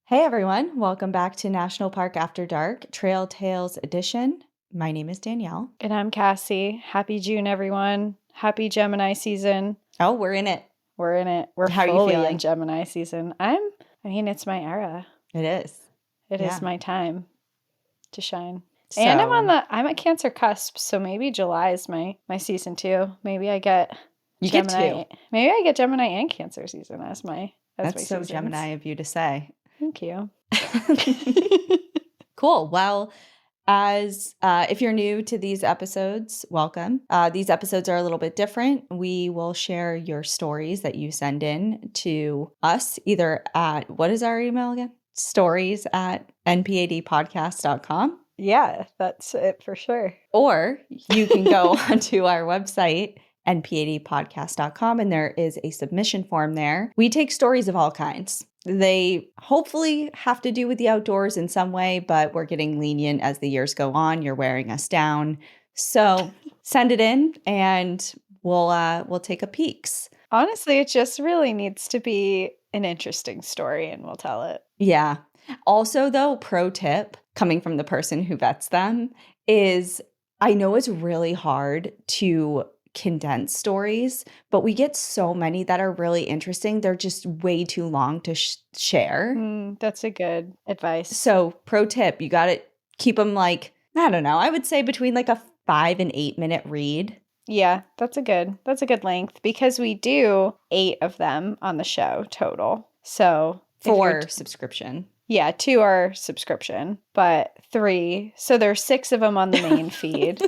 Hey everyone, welcome back to National Park After Dark, Trail Tales Edition. My name is Danielle. And I'm Cassie. Happy June, everyone. Happy Gemini season. Oh, we're in it. We're in it. We're How are you fully feeling? in Gemini season. It's my era. It is. It Yeah. is my time to shine. So, And I'm at Cancer cusp, so maybe July is my season too. Maybe I get you Gemini. get two. Maybe I get Gemini and Cancer season as my That's so seasons. Gemini of you to say. Thank you. Cool. Well, if you're new to these episodes, welcome. These episodes are a little bit different. We will share your stories that you send in to us either at, what is our email again? stories@npadpodcast.com. Yeah, that's it for sure. Or you can go onto our website, npadpodcast.com, and there is a submission form there. We take stories of all kinds. They hopefully have to do with the outdoors in some way, but we're getting lenient as the years go on. You're wearing us down. So send it in and we'll take a peeks. Honestly, it just really needs to be an interesting story and we'll tell it. Yeah. Also, though, pro tip coming from the person who vets them is I know it's really hard to condense stories, but we get so many that are really interesting. They're just way too long to share. That's a good advice. So, pro tip, you got to keep them I don't know, I would say between a 5 and 8 minute read. Yeah, that's a good length because we do 8 of them on the show total. So for subscription. Yeah, 2 are subscription, but 3. So there's 6 of them on the main feed.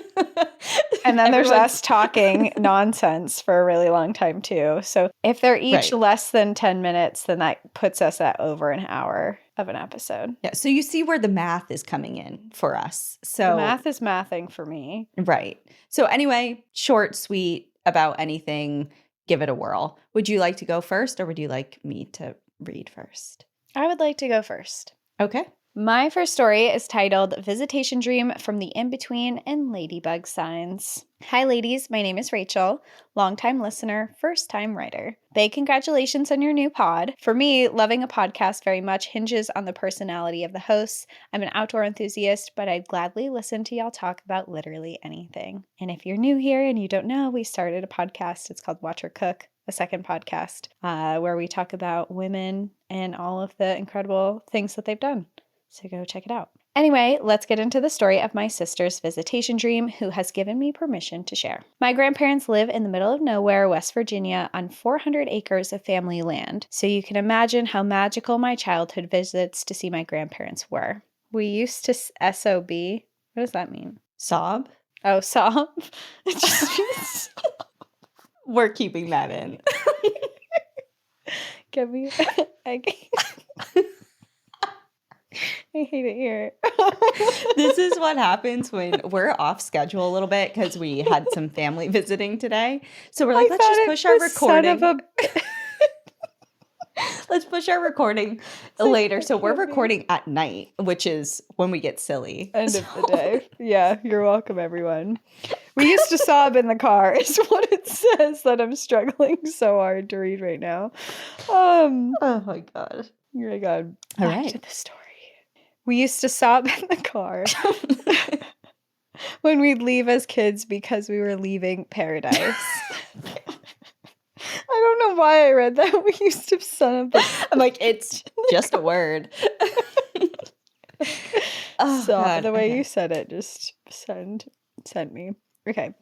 And then there's us talking nonsense for a really long time too. So if they're each less than 10 minutes, then that puts us at over an hour of an episode. Yeah. So you see where the math is coming in for us. So the math is mathing for me. Right. So anyway, short, sweet, about anything, give it a whirl. Would you like to go first or would you like me to read first? I would like to go first. Okay. My first story is titled Visitation Dream from the In-Between and Ladybug Signs. Hi ladies, my name is Rachel, longtime listener, first-time writer. Big congratulations on your new pod. For me, loving a podcast very much hinges on the personality of the hosts. I'm an outdoor enthusiast, but I'd gladly listen to y'all talk about literally anything. And if you're new here and you don't know, we started a podcast. It's called Watch Her Cook, a second podcast, where we talk about women and all of the incredible things that they've done. So go check it out. Anyway, let's get into the story of my sister's visitation dream, who has given me permission to share. My grandparents live in the middle of nowhere, West Virginia, on 400 acres of family land, so you can imagine how magical my childhood visits to see my grandparents were. We used to SOB. What does that mean? Sob? Oh, sob? It just means... We're keeping that in. Give me... I hate it here. This is what happens when we're off schedule a little bit because we had some family visiting today. So we're like, let's just push our recording. Let's push our recording later. So we're recording at night, which is when we get silly. End of the day. Yeah, you're welcome, everyone. We used to sob in the car is what it says that I'm struggling so hard to read right now. Oh my God. Oh my God. All Back right. to the story. We used to sob in the car when we'd leave as kids because we were leaving paradise. I don't know why I read that. We used to son of a... I'm like, it's just a word. The way you said it, just send me. Okay.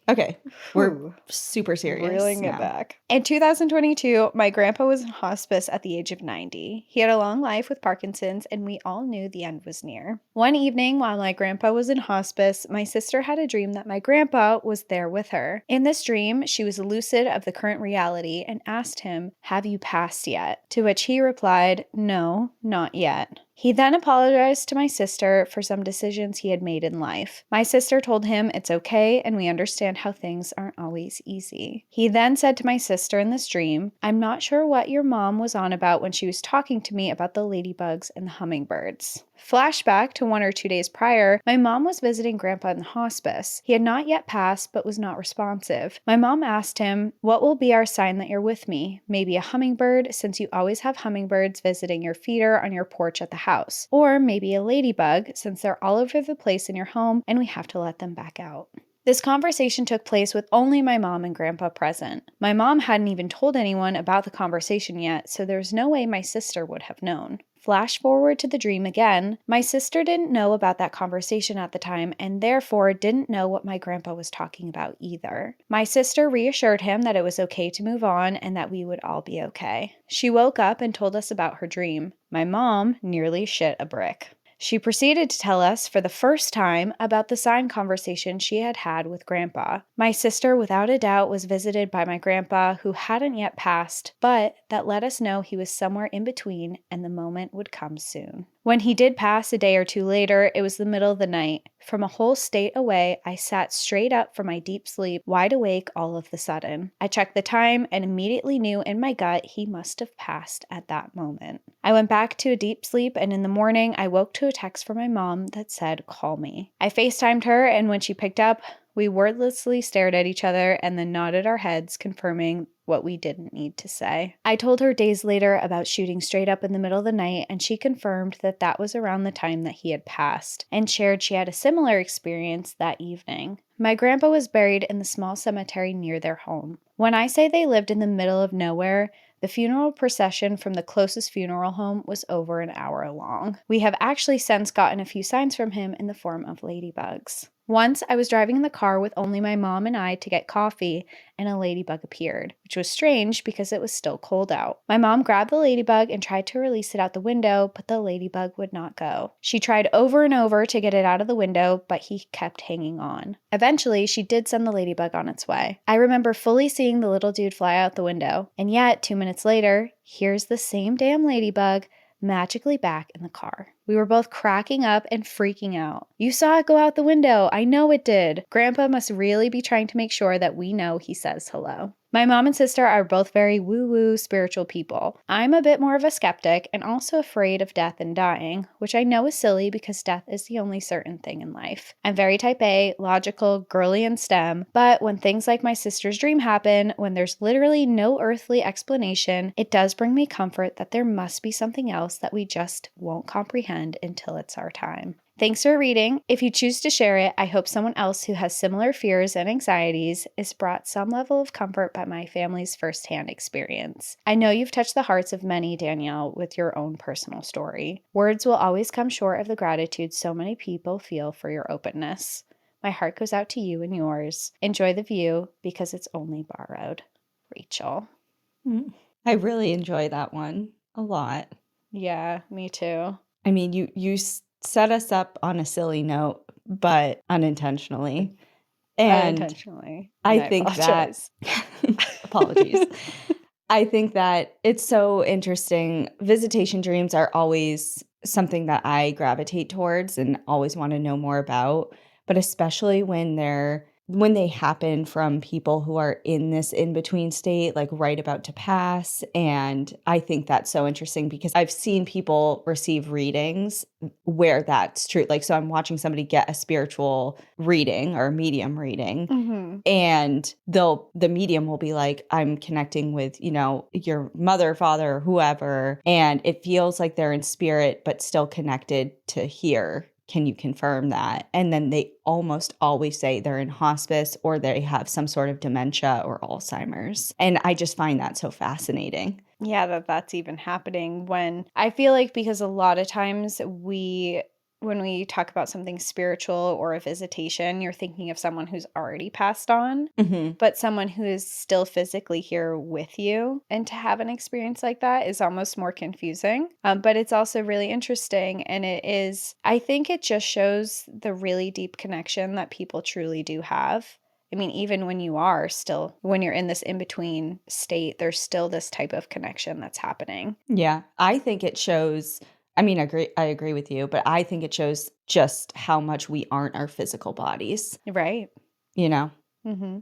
We're super serious. Reeling it back. In 2022, my grandpa was in hospice at the age of 90. He had a long life with Parkinson's, and we all knew the end was near. One evening, while my grandpa was in hospice, my sister had a dream that my grandpa was there with her. In this dream, she was lucid of the current reality and asked him, "Have you passed yet?" To which he replied, "No, not yet." He then apologized to my sister for some decisions he had made in life. My sister told him it's okay and we understand how things aren't always easy. He then said to my sister in this dream, "I'm not sure what your mom was on about when she was talking to me about the ladybugs and the hummingbirds." Flashback to 1 or 2 days prior, my mom was visiting Grandpa in the hospice. He had not yet passed, but was not responsive. My mom asked him, "What will be our sign that you're with me? Maybe a hummingbird, since you always have hummingbirds visiting your feeder on your porch at the house, or maybe a ladybug since they're all over the place in your home and we have to let them back out. This conversation took place with only my mom and grandpa present. My mom hadn't even told anyone about the conversation yet, so there's no way my sister would have known. Flash forward to the dream again. My sister didn't know about that conversation at the time and therefore didn't know what my grandpa was talking about either. My sister reassured him that it was okay to move on and that we would all be okay. She woke up and told us about her dream. My mom nearly shit a brick. She proceeded to tell us for the first time about the sign conversation she had had with Grandpa. My sister, without a doubt, was visited by my grandpa, who hadn't yet passed, but that let us know he was somewhere in between and the moment would come soon. When he did pass a day or two later, it was the middle of the night. From a whole state away, I sat straight up from my deep sleep, wide awake all of the sudden. I checked the time and immediately knew in my gut he must have passed at that moment. I went back to a deep sleep, and in the morning, I woke to a text from my mom that said, "Call me." I FaceTimed her, and when she picked up, we wordlessly stared at each other and then nodded our heads, confirming what we didn't need to say. I told her days later about shooting straight up in the middle of the night, and she confirmed that that was around the time that he had passed, and shared she had a similar experience that evening. My grandpa was buried in the small cemetery near their home. When I say they lived in the middle of nowhere, the funeral procession from the closest funeral home was over an hour long. We have actually since gotten a few signs from him in the form of ladybugs. Once I was driving in the car with only my mom and I to get coffee, and a ladybug appeared, which was strange because it was still cold out. My mom grabbed the ladybug and tried to release it out the window, but the ladybug would not go. She tried over and over to get it out of the window, but he kept hanging on. Eventually, she did send the ladybug on its way. I remember fully seeing the little dude fly out the window, and yet 2 minutes later, here's the same damn ladybug magically back in the car. We were both cracking up and freaking out. "You saw it go out the window. I know it did." Grandpa must really be trying to make sure that we know he says hello. My mom and sister are both very woo-woo spiritual people. I'm a bit more of a skeptic and also afraid of death and dying, which I know is silly because death is the only certain thing in life. I'm very type A, logical, girly, and STEM, but when things like my sister's dream happen, when there's literally no earthly explanation, it does bring me comfort that there must be something else that we just won't comprehend until it's our time. Thanks for reading. If you choose to share it, I hope someone else who has similar fears and anxieties is brought some level of comfort by my family's firsthand experience. I know you've touched the hearts of many, Danielle, with your own personal story. Words will always come short of the gratitude so many people feel for your openness. My heart goes out to you and yours. Enjoy the view because it's only borrowed. Rachel. I really enjoy that one a lot. Yeah, me too. I mean, you set us up on a silly note, but unintentionally. And Unintentionally. I think apologize. apologies. I think that it's so interesting. Visitation dreams are always something that I gravitate towards and always want to know more about, but especially when they happen from people who are in this in-between state, like right about to pass. And I think that's so interesting because I've seen people receive readings where that's true. Like, so I'm watching somebody get a spiritual reading or medium reading. Mm-hmm. And the medium will be like, I'm connecting with, your mother, father, or whoever. And it feels like they're in spirit, but still connected to here. Can you confirm that? And then they almost always say they're in hospice or they have some sort of dementia or Alzheimer's. And I just find that so fascinating. Yeah, that's even happening when I feel like because a lot of times when we talk about something spiritual or a visitation, you're thinking of someone who's already passed on, but someone who is still physically here with you. And to have an experience like that is almost more confusing. But it's also really interesting. And I think it just shows the really deep connection that people truly do have. I mean, even when you're in this in-between state, there's still this type of connection that's happening. Yeah, I think it shows, I agree with you, but I think it shows just how much we aren't our physical bodies. Right. Mm-hmm.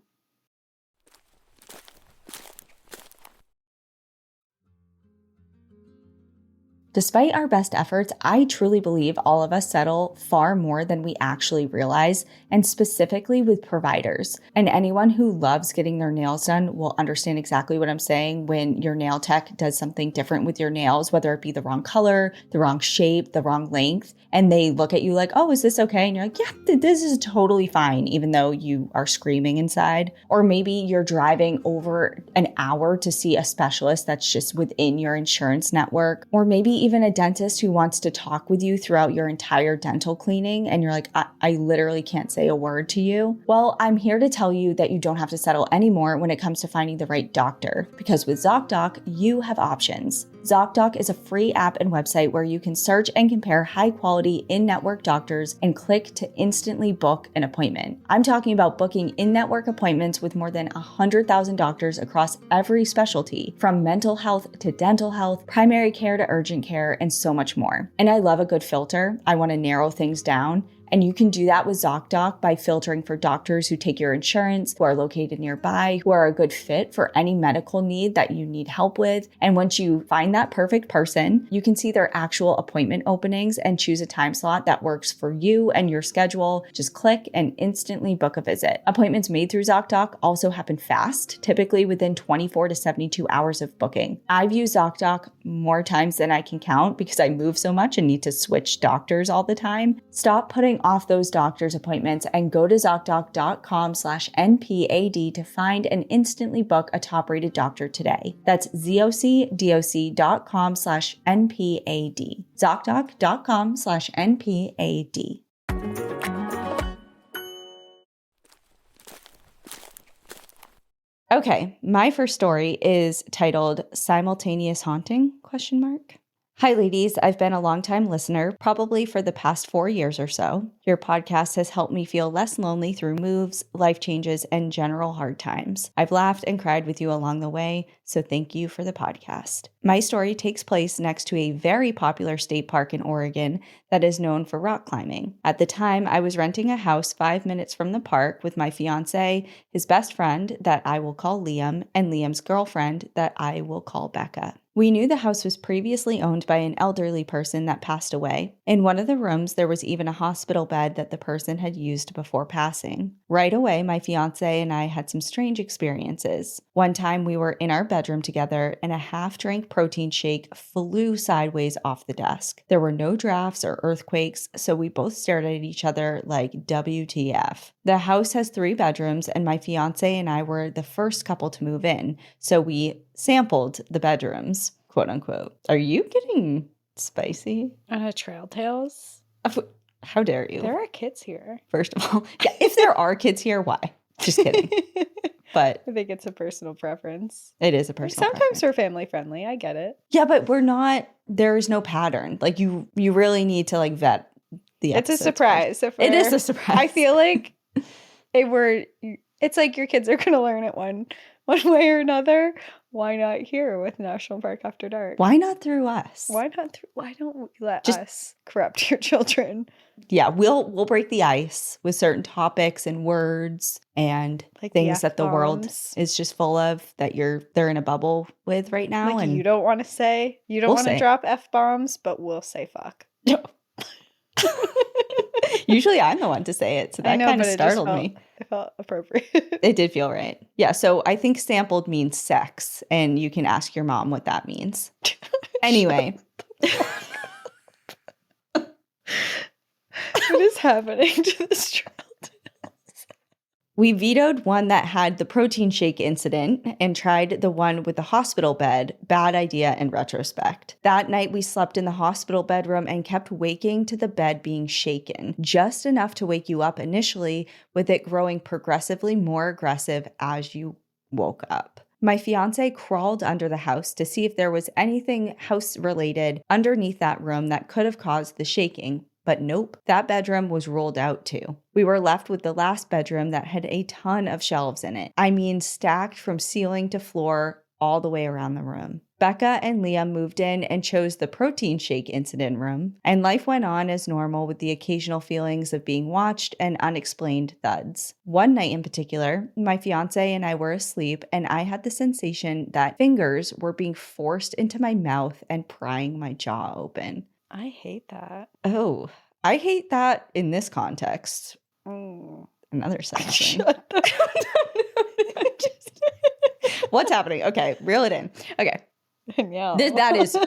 Despite our best efforts, I truly believe all of us settle far more than we actually realize, and specifically with providers. And anyone who loves getting their nails done will understand exactly what I'm saying when your nail tech does something different with your nails, whether it be the wrong color, the wrong shape, the wrong length, and they look at you like, oh, is this okay? And you're like, yeah, this is totally fine, even though you are screaming inside. Or maybe you're driving over an hour to see a specialist that's just within your insurance network. Or maybe even a dentist who wants to talk with you throughout your entire dental cleaning, and you're like, I literally can't say a word to you. Well, I'm here to tell you that you don't have to settle anymore when it comes to finding the right doctor, because with ZocDoc, you have options. ZocDoc is a free app and website where you can search and compare high-quality in-network doctors and click to instantly book an appointment. I'm talking about booking in-network appointments with more than 100,000 doctors across every specialty, from mental health to dental health, primary care to urgent care, and so much more. And I love a good filter. I want to narrow things down. And you can do that with ZocDoc by filtering for doctors who take your insurance, who are located nearby, who are a good fit for any medical need that you need help with. And once you find that perfect person, you can see their actual appointment openings and choose a time slot that works for you and your schedule. Just click and instantly book a visit. Appointments made through ZocDoc also happen fast, typically within 24 to 72 hours of booking. I've used ZocDoc more times than I can count because I move so much and need to switch doctors all the time. Stop putting off those doctor's appointments and go to ZocDoc.com/NPAD to find and instantly book a top-rated doctor today. That's ZocDoc.com/NPAD. ZocDoc.com/NPAD. Okay, my first story is titled Simultaneous Haunting? Hi, ladies. I've been a longtime listener, probably for the past 4 years or so. Your podcast has helped me feel less lonely through moves, life changes, and general hard times. I've laughed and cried with you along the way, so thank you for the podcast. My story takes place next to a very popular state park in Oregon that is known for rock climbing. At the time, I was renting a house 5 minutes from the park with my fiance, his best friend that I will call Liam, and Liam's girlfriend that I will call Becca. We knew the house was previously owned by an elderly person that passed away. In one of the rooms, there was even a hospital bed that the person had used before passing. Right away, my fiance and I had some strange experiences. One time we were in our bedroom together and a half-drank protein shake flew sideways off the desk. There were no drafts or earthquakes, so we both stared at each other like WTF. The house has 3 bedrooms and my fiance and I were the first couple to move in, so we sampled the bedrooms, quote unquote. Are you getting spicy? Trail Tales? How dare you? There are kids here. First of all, yeah, if there are kids here, why? Just kidding. But I think it's a personal preference. It is a personal Sometimes preference. we're family friendly. I get it. Yeah, but we're not, there is no pattern. Like you really need to like vet the It's a episodes surprise. first. It is a surprise. I feel like it's like your kids are going to learn it one way or another. Why not here with National Park After Dark? Why not through us? Why don't we let us corrupt your children? Yeah, we'll break the ice with certain topics and words and Like things that the world F-bombs. is just full of that they're in a bubble with right now. Like and you don't want to say, you don't We'll want to say. drop F-bombs, but we'll say fuck. Usually I'm the one to say it, so that kind of startled me. It felt appropriate. It did feel right. Yeah, so I think sampled means sex, and you can ask your mom what that means. Anyway. What is happening to this child? We vetoed one that had the protein shake incident and tried the one with the hospital bed. Bad idea in retrospect. That night we slept in the hospital bedroom and kept waking to the bed being shaken, just enough to wake you up initially, with it growing progressively more aggressive as you woke up. My fiance crawled under the house to see if there was anything house-related underneath that room that could have caused the shaking. But nope, that bedroom was rolled out too. We were left with the last bedroom that had a ton of shelves in it. I mean, stacked from ceiling to floor all the way around the room. Becca and Liam moved in and chose the protein shake incident room, and life went on as normal with the occasional feelings of being watched and unexplained thuds. One night in particular, my fiance and I were asleep, and I had the sensation that fingers were being forced into my mouth and prying my jaw open. I hate that. Oh, I hate that in this context. Mm. Another sex thing. Shut the What's happening? Okay, reel it in. Okay. No. That is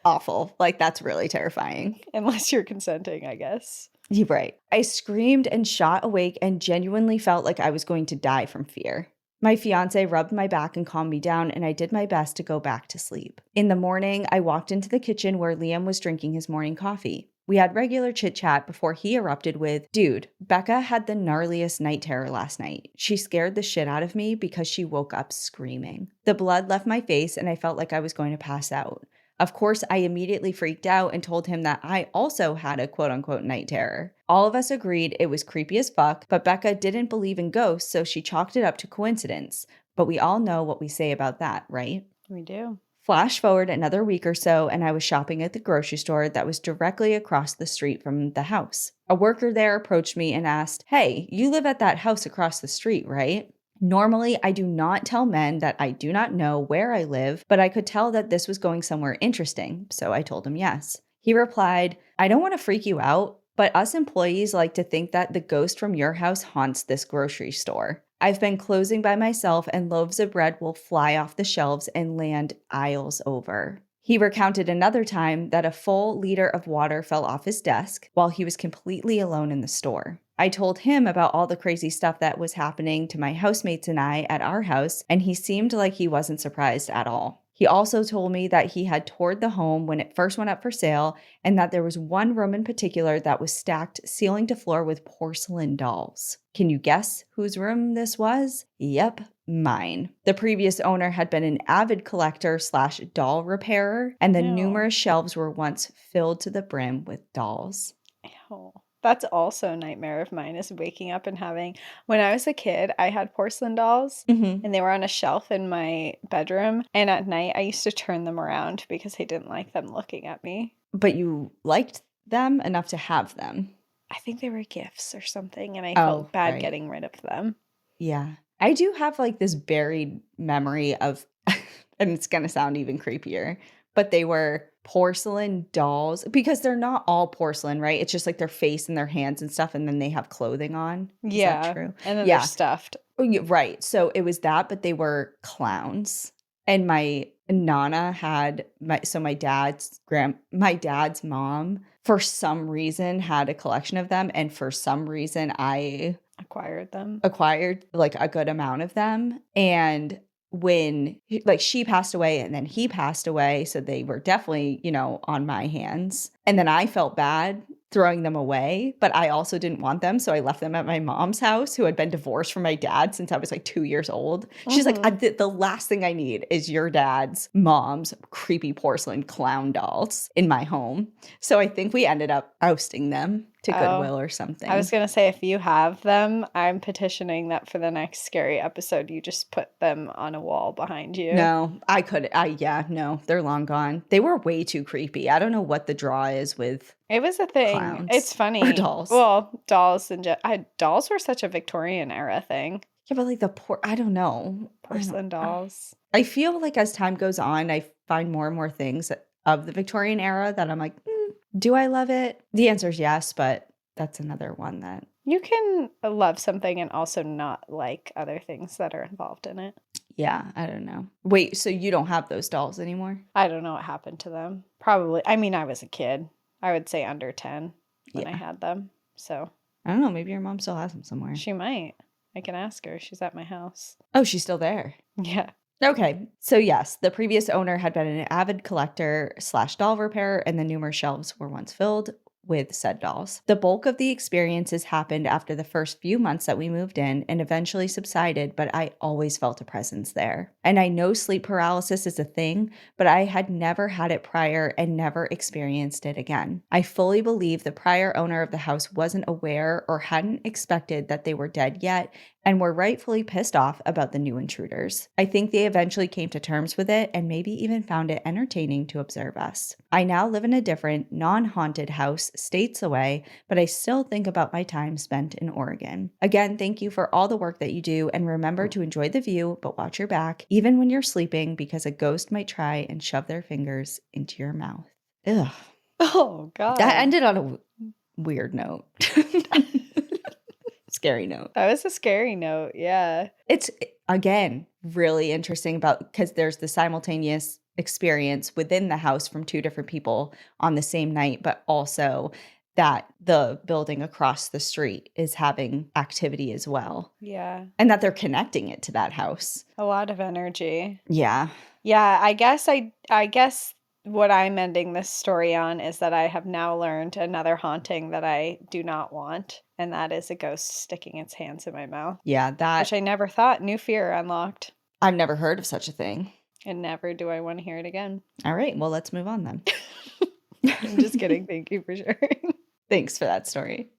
awful. Like, that's really terrifying. Unless you're consenting, I guess. You're right. I screamed and shot awake and genuinely felt like I was going to die from fear. My fiance rubbed my back and calmed me down, and I did my best to go back to sleep. In the morning, I walked into the kitchen where Liam was drinking his morning coffee. We had regular chit-chat before he erupted with, "Dude, Becca had the gnarliest night terror last night. She scared the shit out of me because she woke up screaming. The blood left my face and I felt like I was going to pass out. Of course, I immediately freaked out and told him that I also had a quote-unquote night terror. All of us agreed it was creepy as fuck, but Becca didn't believe in ghosts, so she chalked it up to coincidence. But we all know what we say about that, right?" We do. Flash forward another week or so, and I was shopping at the grocery store that was directly across the street from the house. A worker there approached me and asked, "Hey, you live at that house across the street, right?" Normally, I do not tell men that I do not know where I live, but I could tell that this was going somewhere interesting, so I told him yes. He replied, "I don't want to freak you out, but us employees like to think that the ghost from your house haunts this grocery store. I've been closing by myself and loaves of bread will fly off the shelves and land aisles over." He recounted another time that a full liter of water fell off his desk while he was completely alone in the store. I told him about all the crazy stuff that was happening to my housemates and I at our house, and he seemed like he wasn't surprised at all. He also told me that he had toured the home when it first went up for sale, and that there was one room in particular that was stacked ceiling to floor with porcelain dolls. Can you guess whose room this was? Yep, mine. The previous owner had been an avid collector / doll repairer, and the Ew. numerous shelves were once filled to the brim with dolls. Ew. That's also a nightmare of mine, is waking up and having, when I was a kid, I had porcelain dolls Mm-hmm. and they were on a shelf in my bedroom. And at night I used to turn them around because I didn't like them looking at me. But you liked them enough to have them. I think they were gifts or something, and I Oh, felt bad right. getting rid of them. Yeah. I do have like this buried memory of, and it's going to sound even creepier, but they were porcelain dolls because they're not all porcelain, right? It's just like their face and their hands and stuff, and then they have clothing on. Is that true? And then Yeah. they're stuffed. Oh, yeah, right. So it was that, but they were clowns. And my Nana had my dad's mom, for some reason, had a collection of them, and for some reason I Acquired them. acquired like a good amount of them. And when like she passed away and then he passed away, so they were definitely, on my hands. And then I felt bad throwing them away, but I also didn't want them, so I left them at my mom's house, who had been divorced from my dad since I was like 2 years old. She's like, the last thing I need is your dad's mom's creepy porcelain clown dolls in my home. So I think we ended up ousting them to Goodwill or something. I was going to say, if you have them, I'm petitioning that for the next scary episode, you just put them on a wall behind you. No, no, they're long gone. They were way too creepy. I don't know what the draw is with. It was a thing. Clowns. It's funny. Or dolls. Well, dolls dolls were such a Victorian era thing. Yeah, but like I don't know. Porcelain dolls. I feel like as time goes on, I find more and more things of the Victorian era that I'm like, do I love it? The answer is yes, but that's another one that... You can love something and also not like other things that are involved in it. Yeah, I don't know. Wait, so you don't have those dolls anymore? I don't know what happened to them. Probably. I mean, I was a kid. I would say under 10 when I had them. So I don't know. Maybe your mom still has them somewhere. She might. I can ask her. She's at my house. Oh, she's still there. Yeah. Okay. So yes, the previous owner had been an avid collector / doll repairer, and the numerous shelves were once filled with said dolls. The bulk of the experiences happened after the first few months that we moved in and eventually subsided, but I always felt a presence there. And I know sleep paralysis is a thing, but I had never had it prior and never experienced it again. I fully believe the prior owner of the house wasn't aware or hadn't expected that they were dead yet and were rightfully pissed off about the new intruders. I think they eventually came to terms with it and maybe even found it entertaining to observe us. I now live in a different, non-haunted house states away, but I still think about my time spent in Oregon. Again, thank you for all the work that you do, and remember to enjoy the view, but watch your back, even when you're sleeping, because a ghost might try and shove their fingers into your mouth. Ugh. Oh, God. That ended on a weird note. Scary note. That was a scary note, yeah. It's, again, really interesting because there's the simultaneous experience within the house from two different people on the same night, but also that the building across the street is having activity as well. Yeah. And that they're connecting it to that house. A lot of energy. Yeah. Yeah, I guess what I'm ending this story on is that I have now learned another haunting that I do not want, and that is a ghost sticking its hands in my mouth. Yeah, Which I never thought. New fear unlocked. I've never heard of such a thing. And never do I want to hear it again. All right, well, let's move on then. I'm just kidding. Thank you for sharing. Thanks for that story.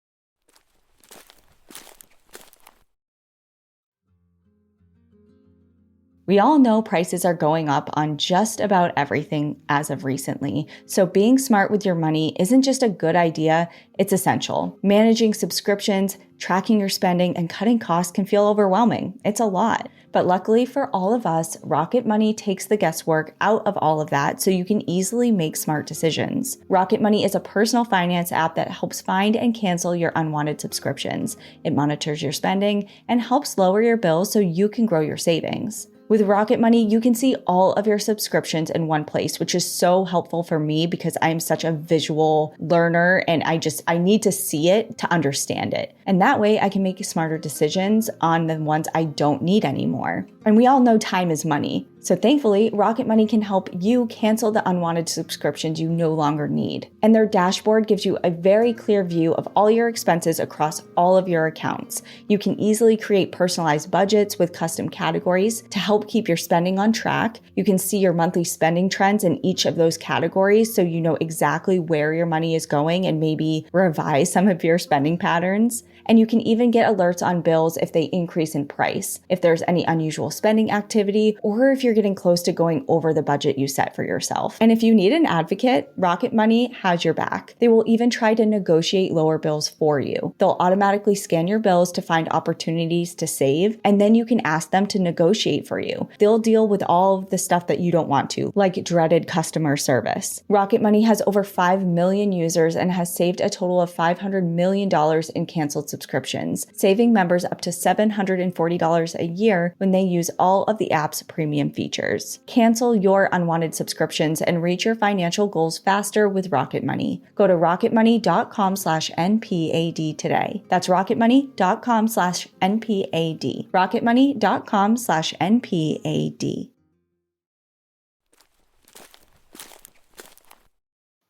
We all know prices are going up on just about everything as of recently, so being smart with your money isn't just a good idea, it's essential. Managing subscriptions, tracking your spending, and cutting costs can feel overwhelming. It's a lot. But luckily for all of us, Rocket Money takes the guesswork out of all of that so you can easily make smart decisions. Rocket Money is a personal finance app that helps find and cancel your unwanted subscriptions. It monitors your spending and helps lower your bills so you can grow your savings. With Rocket Money, you can see all of your subscriptions in one place, which is so helpful for me because I'm such a visual learner and I need to see it to understand it. And that way I can make smarter decisions on the ones I don't need anymore. And we all know time is money. So thankfully, Rocket Money can help you cancel the unwanted subscriptions you no longer need. And their dashboard gives you a very clear view of all your expenses across all of your accounts. You can easily create personalized budgets with custom categories to help keep your spending on track. You can see your monthly spending trends in each of those categories so you know exactly where your money is going and maybe revise some of your spending patterns. And you can even get alerts on bills if they increase in price, if there's any unusual spending activity, or if you're getting close to going over the budget you set for yourself. And if you need an advocate, Rocket Money has your back. They will even try to negotiate lower bills for you. They'll automatically scan your bills to find opportunities to save, and then you can ask them to negotiate for you. They'll deal with all of the stuff that you don't want to, like dreaded customer service. Rocket Money has over 5 million users and has saved a total of $500 million in canceled subscriptions, saving members up to $740 a year when they use all of the app's premium features. Cancel your unwanted subscriptions and reach your financial goals faster with Rocket Money. Go to rocketmoney.com/NPAD today. That's rocketmoney.com/NPAD. rocketmoney.com/NPAD.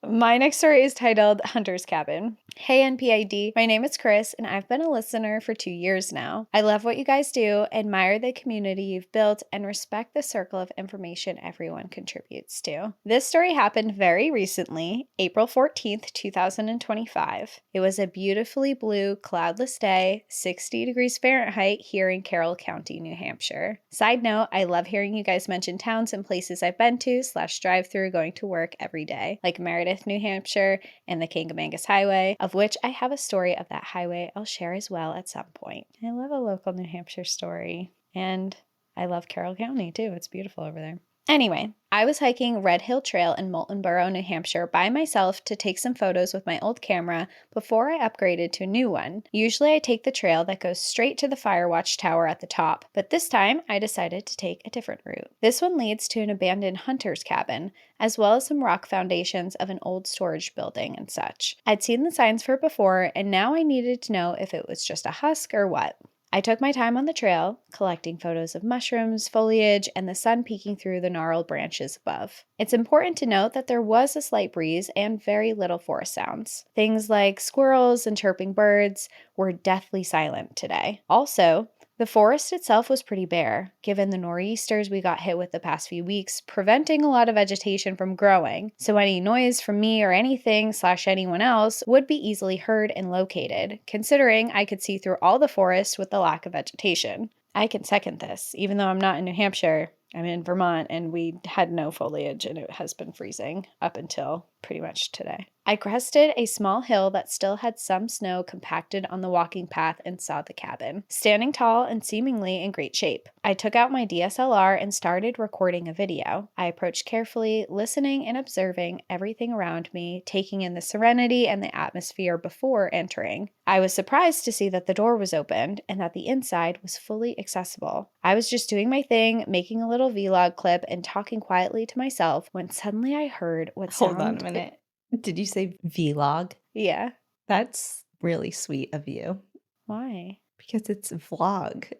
My next story is titled Hunter's Cabin. Hey NPID, my name is Chris and I've been a listener for 2 years now. I love what you guys do, admire the community you've built, and respect the circle of information everyone contributes to. This story happened very recently, April 14th, 2025. It was a beautifully blue, cloudless day, 60 degrees Fahrenheit here in Carroll County, New Hampshire. Side note, I love hearing you guys mention towns and places I've been to / drive through going to work every day, like Meredith, New Hampshire, and the Kangamangas Highway, of which I have a story of that highway I'll share as well at some point. I love a local New Hampshire story, and I love Carroll County too. It's beautiful over there. Anyway, I was hiking Red Hill Trail in Moultonborough, New Hampshire by myself to take some photos with my old camera before I upgraded to a new one. Usually I take the trail that goes straight to the Firewatch Tower at the top, but this time I decided to take a different route. This one leads to an abandoned hunter's cabin, as well as some rock foundations of an old storage building and such. I'd seen the signs for it before, and now I needed to know if it was just a husk or what. I took my time on the trail, collecting photos of mushrooms, foliage, and the sun peeking through the gnarled branches above. It's important to note that there was a slight breeze and very little forest sounds. Things like squirrels and chirping birds were deathly silent today. Also, The forest itself was pretty bare, given the nor'easters we got hit with the past few weeks, preventing a lot of vegetation from growing, so any noise from me or anything/anyone else would be easily heard and located, considering I could see through all the forest with the lack of vegetation. I can second this, even though I'm not in New Hampshire. I'm in Vermont and we had no foliage and it has been freezing up until pretty much today. I crested a small hill that still had some snow compacted on the walking path and saw the cabin, standing tall and seemingly in great shape. I took out my DSLR and started recording a video. I approached carefully, listening and observing everything around me, taking in the serenity and the atmosphere before entering. I was surprised to see that the door was opened and that the inside was fully accessible. I was just doing my thing, making a little vlog clip and talking quietly to myself when suddenly I heard what Hold on a minute. Did you say vlog? Yeah. That's really sweet of you. Why? Because it's vlog.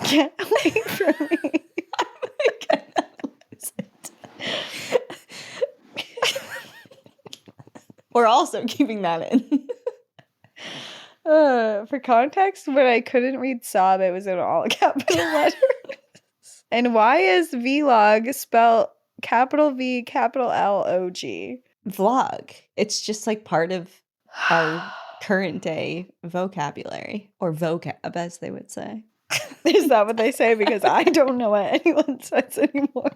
Get away from me. I cannot lose it. We're also keeping that in. For context, when I couldn't read sob, it was in all capital letters. And why is vlog spelled capital V, capital L-O-G? Vlog. It's just like part of our current day vocabulary, or vocab, as they would say. Is that what they say? Because I don't know what anyone says anymore.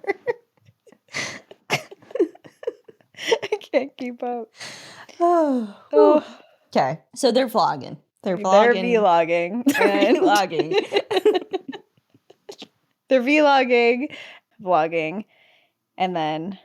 I can't keep up. Oh. Okay, so they're vlogging. They're vlogging. They're vlogging. They're vlogging, vlogging. And then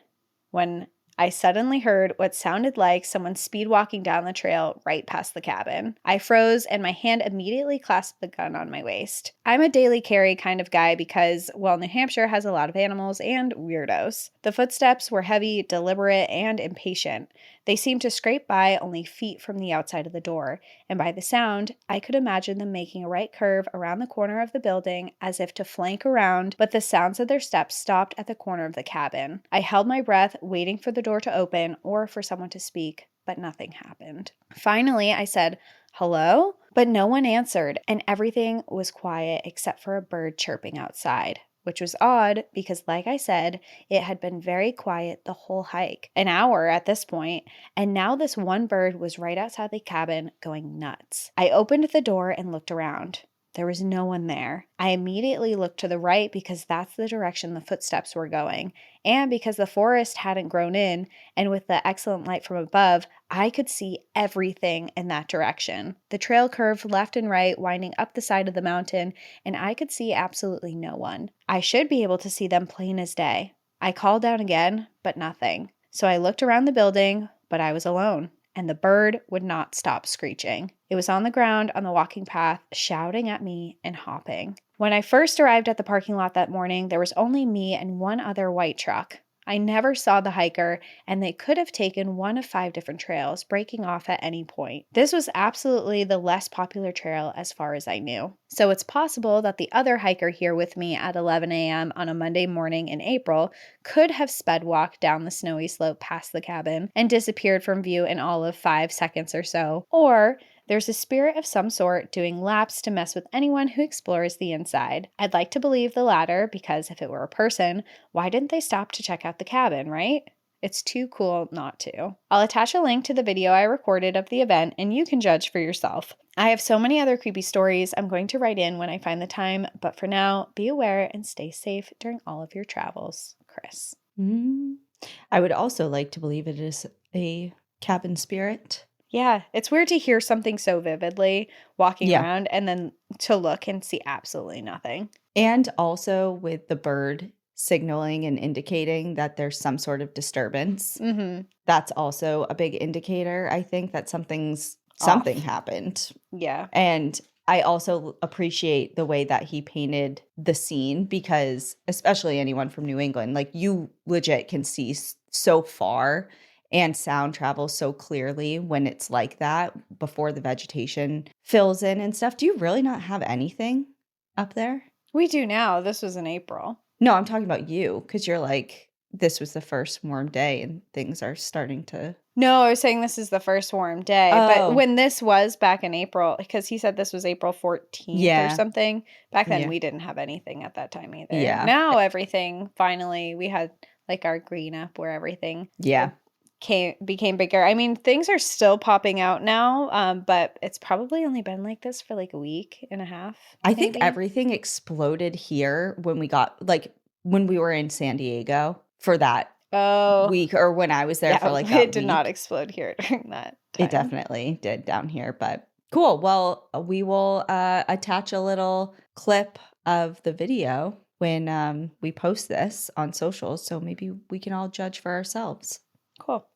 when I suddenly heard what sounded like someone speed walking down the trail right past the cabin, I froze and my hand immediately clasped the gun on my waist. I'm a daily carry kind of guy because, well, New Hampshire has a lot of animals and weirdos. The footsteps were heavy, deliberate, and impatient. They seemed to scrape by only feet from the outside of the door, and by the sound, I could imagine them making a right curve around the corner of the building as if to flank around, but the sounds of their steps stopped at the corner of the cabin. I held my breath, waiting for the door to open or for someone to speak, but nothing happened. Finally, I said, "Hello?" But no one answered, and everything was quiet except for a bird chirping outside. Which was odd because, like I said, it had been very quiet the whole hike, an hour at this point, and now this one bird was right outside the cabin going nuts. I opened the door and looked around. There was no one there. I immediately looked to the right because that's the direction the footsteps were going, and because the forest hadn't grown in, and with the excellent light from above, I could see everything in that direction. The trail curved left and right, winding up the side of the mountain, and I could see absolutely no one. I should be able to see them plain as day. I called down again, but nothing. So I looked around the building, but I was alone. And the bird would not stop screeching. It was on the ground on the walking path, shouting at me and hopping. When I first arrived at the parking lot that morning, there was only me and one other white truck. I never saw the hiker, and they could have taken one of 5 different trails, breaking off at any point. This was absolutely the less popular trail as far as I knew. So it's possible that the other hiker here with me at 11 a.m. on a Monday morning in April could have sped walked down the snowy slope past the cabin and disappeared from view in all of 5 seconds or so. Or there's a spirit of some sort doing laps to mess with anyone who explores the inside. I'd like to believe the latter because if it were a person, why didn't they stop to check out the cabin, right? It's too cool not to. I'll attach a link to the video I recorded of the event and you can judge for yourself. I have so many other creepy stories I'm going to write in when I find the time, but for now, be aware and stay safe during all of your travels. Chris. I would also like to believe it is a cabin spirit. Yeah, it's weird to hear something so vividly walking around and then to look and see absolutely nothing. And also with the bird signaling and indicating that there's some sort of disturbance. Mm-hmm. That's also a big indicator, I think, that something happened. Yeah. And I also appreciate the way that he painted the scene because, especially anyone from New England, like you legit can see so far and sound travels so clearly when it's like that before the vegetation fills in and stuff. Do you really not have anything up there? We do now. This was in April. No, I'm talking about you because you're like this was the first warm day and things are starting to. No, I was saying this is the first warm day. But when this was back in April, because he said this was April 14th or something, back then we didn't have anything at that time either. Yeah. Now everything, finally, we had like our green up where everything became bigger. I mean, things are still popping out now, but it's probably only been like this for like a week and a half. I think everything exploded here when we got, like, when we were in San Diego for that week, or when I was there for like that it did not explode here during that time. It definitely did down here, but cool. Well, we will attach a little clip of the video when we post this on socials, so maybe we can all judge for ourselves. Cool.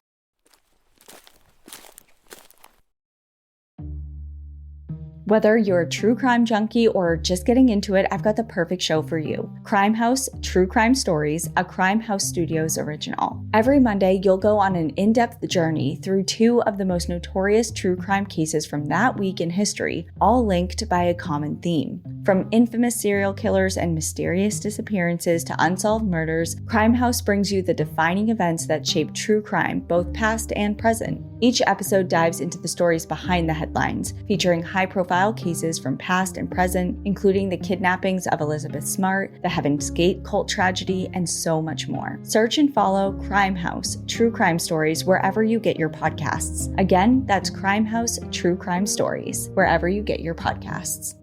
Whether you're a true crime junkie or just getting into it, I've got the perfect show for you. Crime House True Crime Stories, a Crime House Studios original. Every Monday, you'll go on an in-depth journey through two of the most notorious true crime cases from that week in history, all linked by a common theme. From infamous serial killers and mysterious disappearances to unsolved murders, Crime House brings you the defining events that shape true crime, both past and present. Each episode dives into the stories behind the headlines, featuring high-profile cases from past and present, including the kidnappings of Elizabeth Smart, the Heaven's Gate cult tragedy, and so much more. Search and follow Crime House True Crime Stories wherever you get your podcasts. Again, that's Crime House True Crime Stories, wherever you get your podcasts.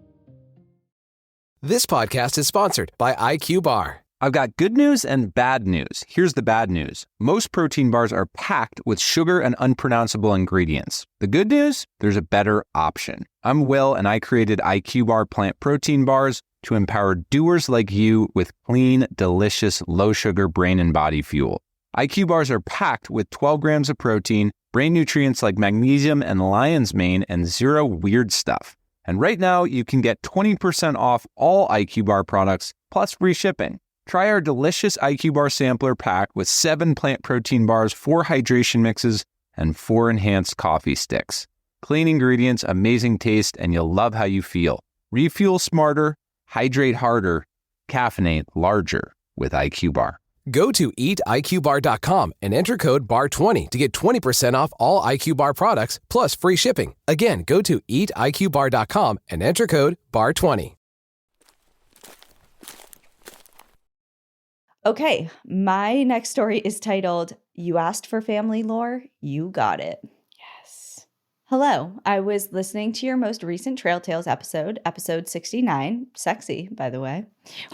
This podcast is sponsored by IQ Bar. I've got good news and bad news. Here's the bad news. Most protein bars are packed with sugar and unpronounceable ingredients. The good news? There's a better option. I'm Will, and I created IQ Bar plant protein bars to empower doers like you with clean, delicious, low-sugar brain and body fuel. IQ Bars are packed with 12 grams of protein, brain nutrients like magnesium and lion's mane, and zero weird stuff. And right now, you can get 20% off all IQ Bar products, plus free shipping. Try our delicious IQ Bar sampler pack with 7 plant protein bars, 4 hydration mixes, and 4 enhanced coffee sticks. Clean ingredients, amazing taste, and you'll love how you feel. Refuel smarter, hydrate harder, caffeinate larger with IQ Bar. Go to eatiqbar.com and enter code BAR20 to get 20% off all IQ Bar products plus free shipping. Again, go to eatiqbar.com and enter code BAR20. Okay, my next story is titled, You Asked for Family Lore, You Got It. Yes. Hello, I was listening to your most recent Trail Tales episode 69, sexy, by the way,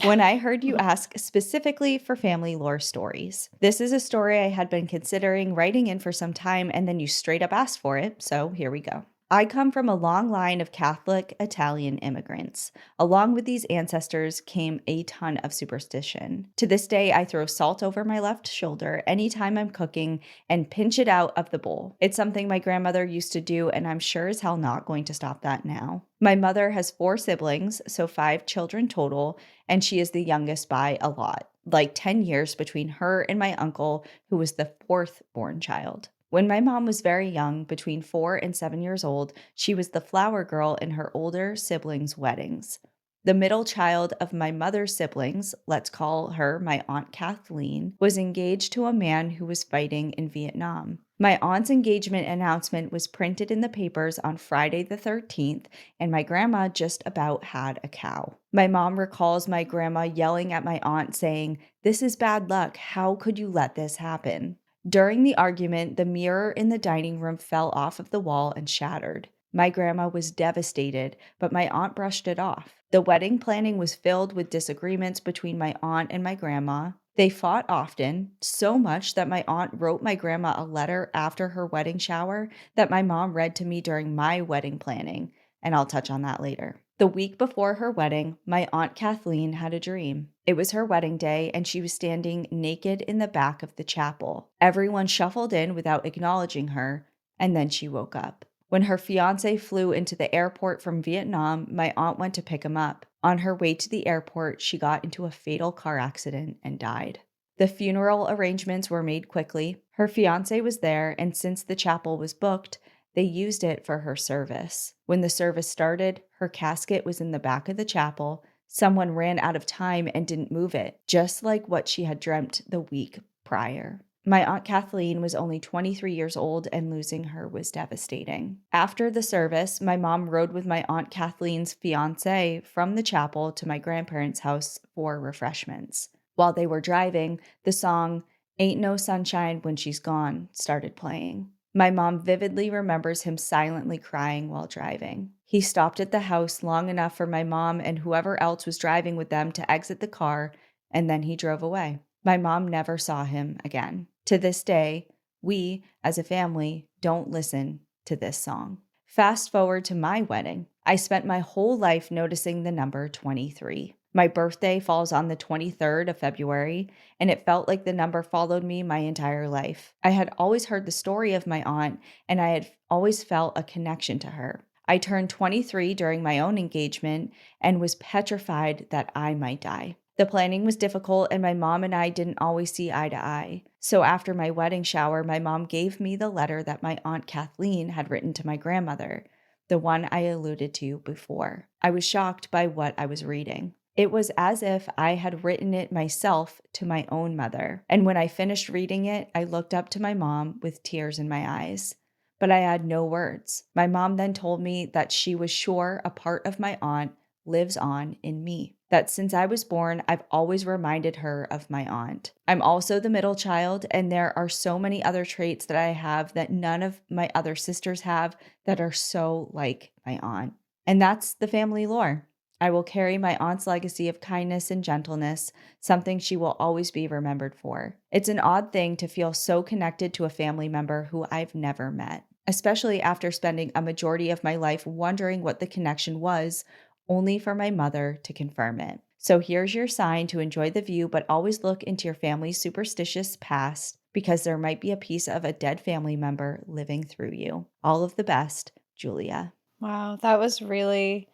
when I heard you ask specifically for family lore stories. This is a story I had been considering writing in for some time, and then you straight up asked for it, so here we go. I come from a long line of Catholic Italian immigrants. Along with these ancestors came a ton of superstition. To this day, I throw salt over my left shoulder anytime I'm cooking and pinch it out of the bowl. It's something my grandmother used to do, and I'm sure as hell not going to stop that now. My mother has 4 siblings, so 5 children total, and she is the youngest by a lot, like 10 years between her and my uncle, who was the 4th born child. When my mom was very young, between 4 and 7 years old, she was the flower girl in her older siblings' weddings. The middle child of my mother's siblings, let's call her my Aunt Kathleen, was engaged to a man who was fighting in Vietnam. My aunt's engagement announcement was printed in the papers on Friday the 13th, and my grandma just about had a cow. My mom recalls my grandma yelling at my aunt saying, "This is bad luck. How could you let this happen?" During the argument, the mirror in the dining room fell off of the wall and shattered. My grandma was devastated, but my aunt brushed it off. The wedding planning was filled with disagreements between my aunt and my grandma. They fought often, so much that my aunt wrote my grandma a letter after her wedding shower that my mom read to me during my wedding planning, and I'll touch on that later. The week before her wedding, my Aunt Kathleen had a dream. It was her wedding day, and she was standing naked in the back of the chapel. Everyone shuffled in without acknowledging her, and then she woke up. When her fiancé flew into the airport from Vietnam, my aunt went to pick him up. On her way to the airport, she got into a fatal car accident and died. The funeral arrangements were made quickly. Her fiancé was there, and since the chapel was booked, they used it for her service. When the service started, her casket was in the back of the chapel. Someone ran out of time and didn't move it, just like what she had dreamt the week prior. My Aunt Kathleen was only 23 years old, and losing her was devastating. After the service, my mom rode with my Aunt Kathleen's fiance from the chapel to my grandparents' house for refreshments. While they were driving, the song "Ain't No Sunshine When She's Gone" started playing. My mom vividly remembers him silently crying while driving. He stopped at the house long enough for my mom and whoever else was driving with them to exit the car, and then he drove away. My mom never saw him again. To this day, we, as a family, don't listen to this song. Fast forward to my wedding. I spent my whole life noticing the number 23. My birthday falls on the 23rd of February, and it felt like the number followed me my entire life. I had always heard the story of my aunt, and I had always felt a connection to her. I turned 23 during my own engagement and was petrified that I might die. The planning was difficult, and my mom and I didn't always see eye to eye. So after my wedding shower, my mom gave me the letter that my Aunt Kathleen had written to my grandmother, the one I alluded to before. I was shocked by what I was reading. It was as if I had written it myself to my own mother. And when I finished reading it, I looked up to my mom with tears in my eyes. But I had no words. My mom then told me that she was sure a part of my aunt lives on in me. That since I was born, I've always reminded her of my aunt. I'm also the middle child, and there are so many other traits that I have that none of my other sisters have that are so like my aunt. And that's the family lore. I will carry my aunt's legacy of kindness and gentleness, something she will always be remembered for. It's an odd thing to feel so connected to a family member who I've never met, especially after spending a majority of my life wondering what the connection was, only for my mother to confirm it. So here's your sign to enjoy the view, but always look into your family's superstitious past, because there might be a piece of a dead family member living through you. All of the best, Julia. Wow, it was really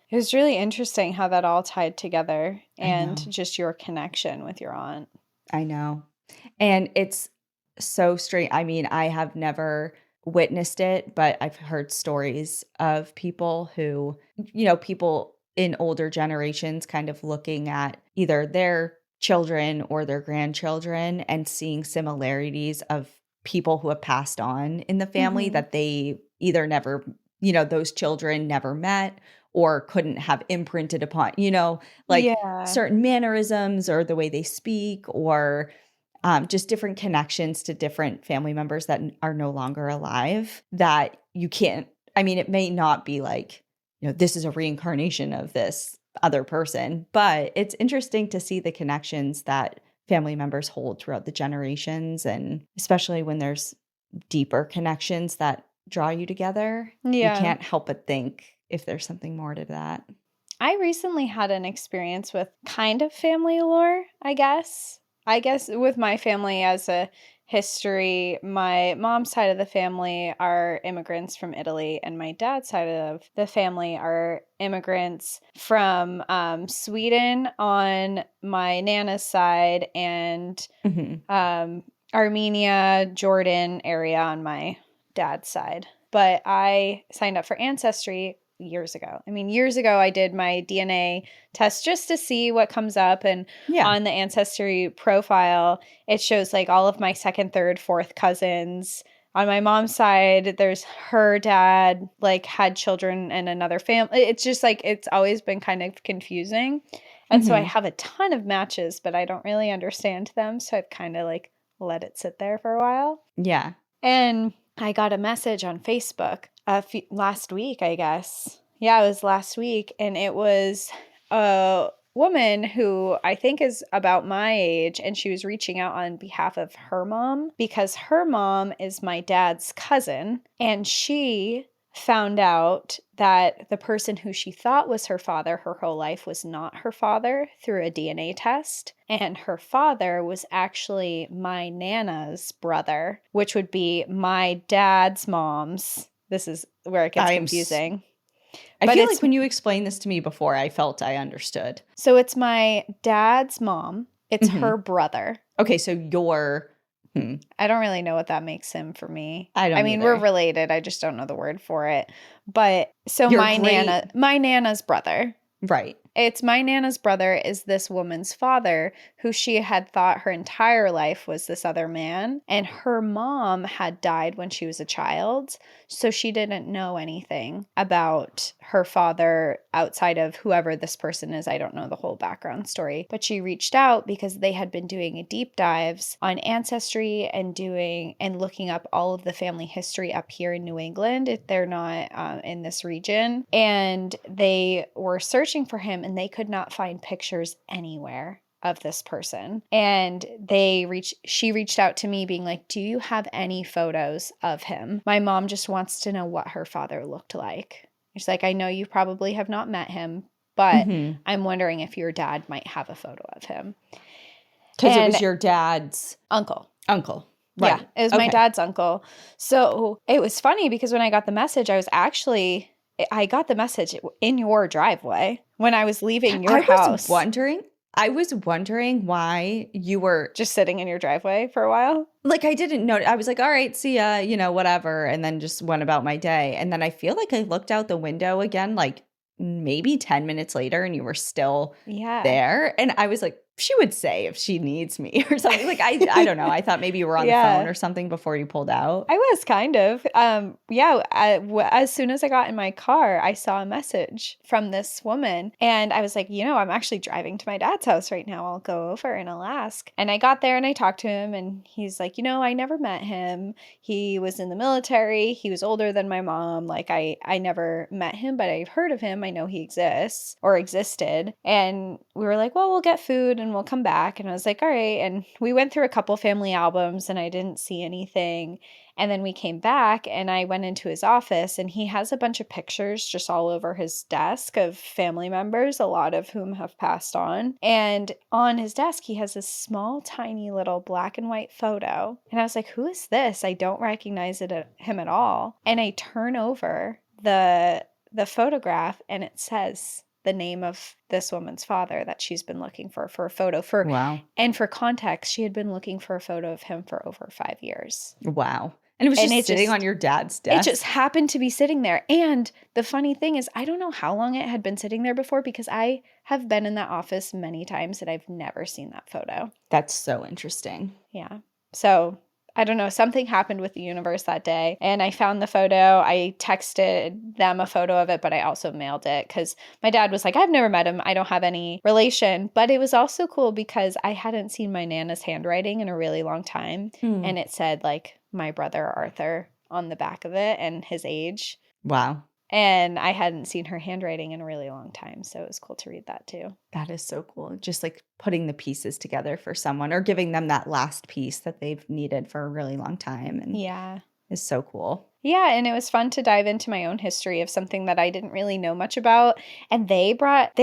interesting how that all tied together and just your connection with your aunt. I know. And it's so strange. I mean, I have never witnessed it, but I've heard stories of people who, people in older generations kind of looking at either their children or their grandchildren and seeing similarities of people who have passed on in the family that they either never, those children never met or couldn't have imprinted upon, certain mannerisms or the way they speak, or just different connections to different family members that are no longer alive that you can't, it may not be like, this is a reincarnation of this other person, but it's interesting to see the connections that family members hold throughout the generations, and especially when there's deeper connections that draw you together. Yeah. You can't help but think if there's something more to that. I recently had an experience with kind of family lore, I guess with my family as a history. My mom's side of the family are immigrants from Italy, and my dad's side of the family are immigrants from Sweden on my Nana's side, and Armenia, Jordan area on my dad's side. But I signed up for Ancestry years ago. I did my DNA test just to see what comes up. And on the Ancestry profile, it shows like all of my second, third, fourth cousins. On my mom's side, there's her dad like had children in another family. It's just like, it's always been kind of confusing. And so I have a ton of matches, but I don't really understand them. So I've kind of like let it sit there for a while. Yeah. And I got a message on Facebook last week, I guess. Yeah, it was last week. And it was a woman who I think is about my age. And she was reaching out on behalf of her mom because her mom is my dad's cousin. And she found out that the person who she thought was her father her whole life was not her father through a DNA test. And her father was actually my Nana's brother, which would be my dad's mom's. This is where it gets confusing. I feel like when you explained this to me before, I felt I understood. So it's my dad's mom. It's her brother. Okay, so you're... I don't really know what that makes him for me. I don't either. We're related. I just don't know the word for it. But so my Nana's brother. Right. It's my Nana's brother is this woman's father, who she had thought her entire life was this other man. And her mom had died when she was a child. So she didn't know anything about her father outside of whoever this person is. I don't know the whole background story. But she reached out because they had been doing deep dives on Ancestry and looking up all of the family history up here in New England if they're not in this region. And they were searching for him and they could not find pictures anywhere of this person. And she reached out to me being like, do you have any photos of him? My mom just wants to know what her father looked like. She's like, I know you probably have not met him, but I'm wondering if your dad might have a photo of him. Because it was your dad's uncle. Uncle. Right. Yeah, it was my dad's uncle. So it was funny because when I got the message, I got the message in your driveway when I was leaving your house. I was wondering why you were just sitting in your driveway for a while. Like, I didn't know. I was like, all right, see ya, whatever. And then just went about my day. And then I feel like I looked out the window again, like maybe 10 minutes later, and you were still there. And I was like, she would say if she needs me or something. Like, I don't know. I thought maybe you were on the phone or something before you pulled out. I was kind of. As soon as I got in my car, I saw a message from this woman. And I was like, I'm actually driving to my dad's house right now. I'll go over and I'll ask. And I got there and I talked to him. And he's like, I never met him. He was in the military. He was older than my mom. Like, I never met him, but I've heard of him. I know he exists or existed. And we were like, well, we'll get food and we'll come back. And I was like, all right. And we went through a couple family albums and I didn't see anything. And then we came back and I went into his office and he has a bunch of pictures just all over his desk of family members, a lot of whom have passed on. And on his desk, he has this small, tiny little black and white photo. And I was like, who is this? I don't recognize him at all. And I turn over the photograph and it says the name of this woman's father that she's been looking for a photo for. Wow. And for context, she had been looking for a photo of him for over 5 years. Wow. And it was just sitting on your dad's desk. It just happened to be sitting there. And the funny thing is, I don't know how long it had been sitting there before because I have been in that office many times and I've never seen that photo. That's so interesting. Yeah. So I don't know, something happened with the universe that day and I found the photo. I texted them a photo of it, but I also mailed it because my dad was like, I've never met him. I don't have any relation. But it was also cool because I hadn't seen my Nana's handwriting in a really long time. And it said like my brother Arthur on the back of it and his age. Wow. And I hadn't seen her handwriting in a really long time. So it was cool to read that too. That is so cool. Just like putting the pieces together for someone or giving them that last piece that they've needed for a really long time. And is so cool. Yeah. And it was fun to dive into my own history of something that I didn't really know much about. And they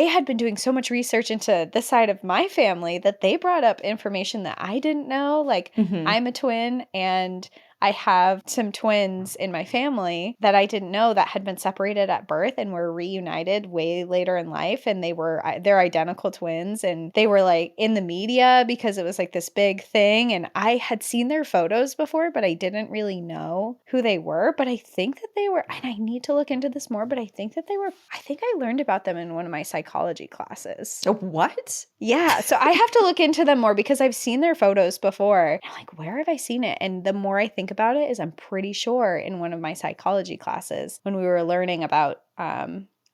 had been doing so much research into this side of my family that they brought up information that I didn't know. Like I'm a twin and I have some twins in my family that I didn't know that had been separated at birth and were reunited way later in life. And they're identical twins. And they were like in the media because it was like this big thing. And I had seen their photos before, but I didn't really know who they were. But I think that they were, and I need to look into this more, but I think I learned about them in one of my psychology classes. What? Yeah. So I have to look into them more because I've seen their photos before. I'm like, where have I seen it? And the more I think about it is I'm pretty sure in one of my psychology classes when we were learning about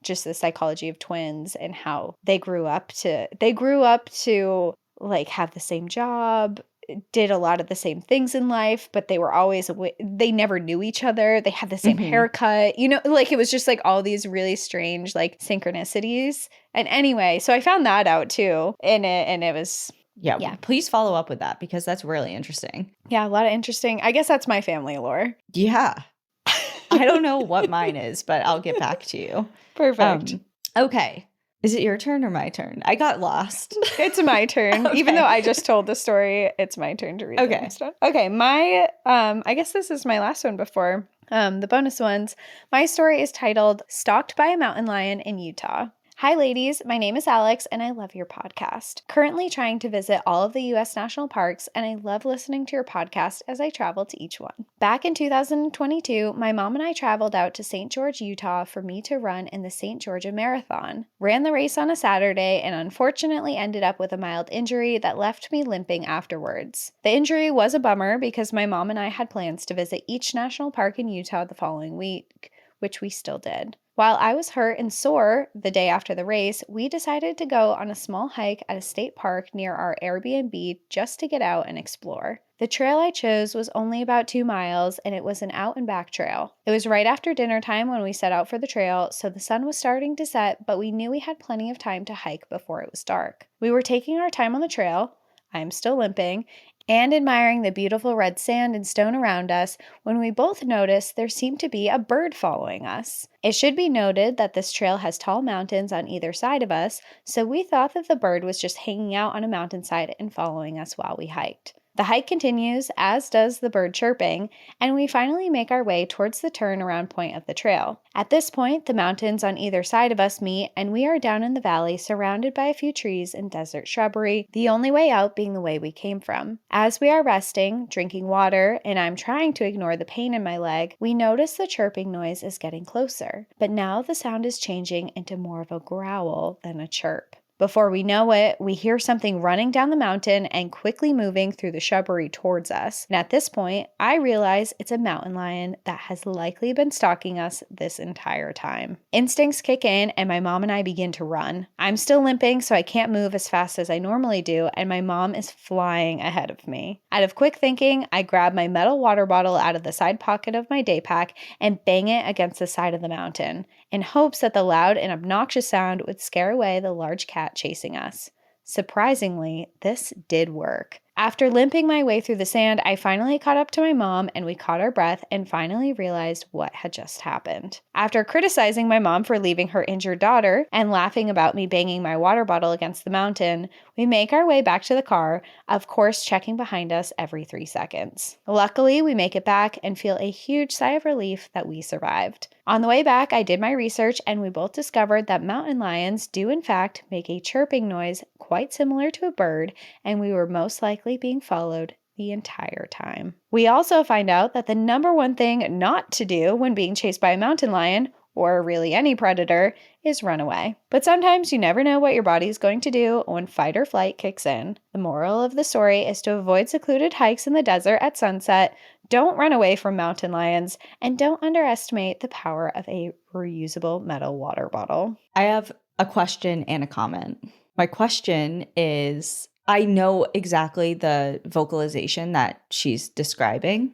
just the psychology of twins and how they grew up to like have the same job, did a lot of the same things in life, but they never knew each other. They had the same haircut, like it was just like all these really strange like synchronicities. And anyway, so I found that out too. And it was Yeah, please follow up with that because that's really interesting. Yeah, a lot of interesting. I guess that's my family lore. Yeah. I don't know what mine is, but I'll get back to you. Perfect. Okay. Is it your turn or my turn? I got lost. It's my turn. Okay. Even though I just told the story, it's my turn to read the next one. Okay, I guess this is my last one before the bonus ones. My story is titled Stalked by a Mountain Lion in Utah. Hi, ladies. My name is Alex, and I love your podcast. Currently trying to visit all of the U.S. national parks, and I love listening to your podcast as I travel to each one. Back in 2022, my mom and I traveled out to St. George, Utah for me to run in the St. Georgia Marathon. Ran the race on a Saturday and unfortunately ended up with a mild injury that left me limping afterwards. The injury was a bummer because my mom and I had plans to visit each national park in Utah the following week, which we still did. While I was hurt and sore the day after the race, we decided to go on a small hike at a state park near our Airbnb just to get out and explore. The trail I chose was only about 2 miles, and it was an out and back trail. It was right after dinner time when we set out for the trail, so the sun was starting to set, but we knew we had plenty of time to hike before it was dark. We were taking our time on the trail, I'm still limping, and admiring the beautiful red sand and stone around us when we both noticed there seemed to be a bird following us. It should be noted that this trail has tall mountains on either side of us, so we thought that the bird was just hanging out on a mountainside and following us while we hiked. The hike continues, as does the bird chirping, and we finally make our way towards the turnaround point of the trail. At this point, the mountains on either side of us meet, and we are down in the valley surrounded by a few trees and desert shrubbery, the only way out being the way we came from. As we are resting, drinking water, and I'm trying to ignore the pain in my leg, we notice the chirping noise is getting closer, but now the sound is changing into more of a growl than a chirp. Before we know it, we hear something running down the mountain and quickly moving through the shrubbery towards us. And at this point, I realize it's a mountain lion that has likely been stalking us this entire time. Instincts kick in and my mom and I begin to run. I'm still limping, so I can't move as fast as I normally do, and my mom is flying ahead of me. Out of quick thinking, I grab my metal water bottle out of the side pocket of my day pack and bang it against the side of the mountain, in hopes that the loud and obnoxious sound would scare away the large cat chasing us. Surprisingly, this did work. After limping my way through the sand, I finally caught up to my mom and we caught our breath and finally realized what had just happened. After criticizing my mom for leaving her injured daughter and laughing about me banging my water bottle against the mountain, we make our way back to the car, of course checking behind us every 3 seconds. Luckily, we make it back and feel a huge sigh of relief that we survived. On the way back, I did my research and we both discovered that mountain lions do in fact make a chirping noise quite similar to a bird, and we were most likely being followed the entire time. We also find out that the number one thing not to do when being chased by a mountain lion, or really any predator, is run away. But sometimes you never know what your body is going to do when fight or flight kicks in. The moral of the story is to avoid secluded hikes in the desert at sunset, don't run away from mountain lions, and don't underestimate the power of a reusable metal water bottle. I have a question and a comment. My question is, I know exactly the vocalization that she's describing,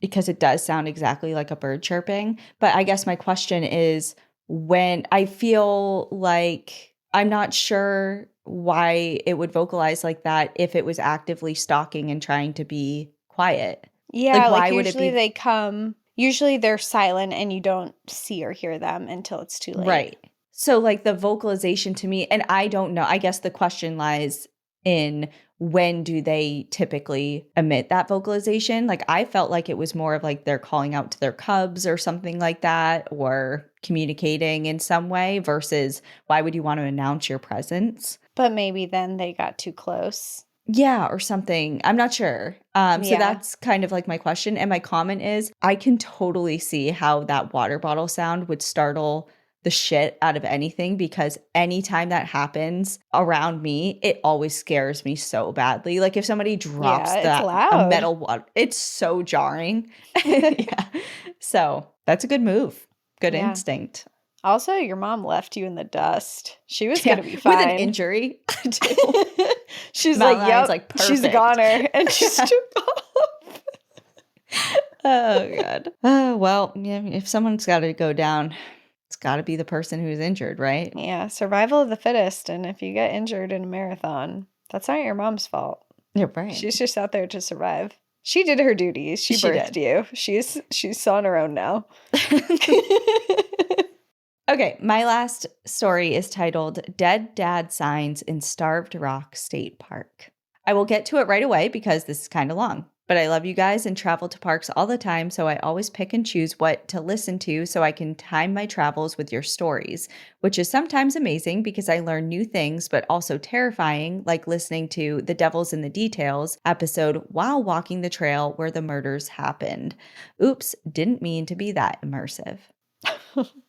because it does sound exactly like a bird chirping. But I guess my question is, when I feel like I'm not sure why it would vocalize like that if it was actively stalking and trying to be quiet. Yeah, why like would it usually be? they come, usually they're silent and you don't see or hear them until it's too late. Right. So like the vocalization to me, and I don't know, I guess the question lies in when do they typically emit that vocalization? Like I felt like it was more of like they're calling out to their cubs or something like that, or communicating in some way, versus why would you want to announce your presence? But maybe then they got too close. Yeah, or something. I'm not sure. So Yeah. that's kind of like my question. And my comment is, I can totally see how that water bottle sound would startle the shit out of anything, because anytime that happens around me, it always scares me so badly. Like if somebody drops it's a loud. metal water, it's so jarring. Yeah. So that's a good move. Good Yeah. instinct. Also, your mom left you in the dust. She was going to be fine. With an injury, too. She's Mountain like, lion's yep, like, she's a perfect. goner. And she took off. Oh, God. Well, yeah, if someone's got to go down, it's got to be the person who's injured, right? Yeah, survival of the fittest. And if you get injured in a marathon, that's not your mom's fault. You're right. She's just out there to survive. She did her duties. She birthed you. She's on her own now. Okay, my last story is titled Dead Dad Signs in Starved Rock State Park. I will get to it right away because this is kind of long. But I love you guys and travel to parks all the time, so I always pick and choose what to listen to so I can time my travels with your stories, which is sometimes amazing because I learn new things, but also terrifying, like listening to The Devil's in the Details episode while walking the trail where the murders happened. Oops, didn't mean to be that immersive.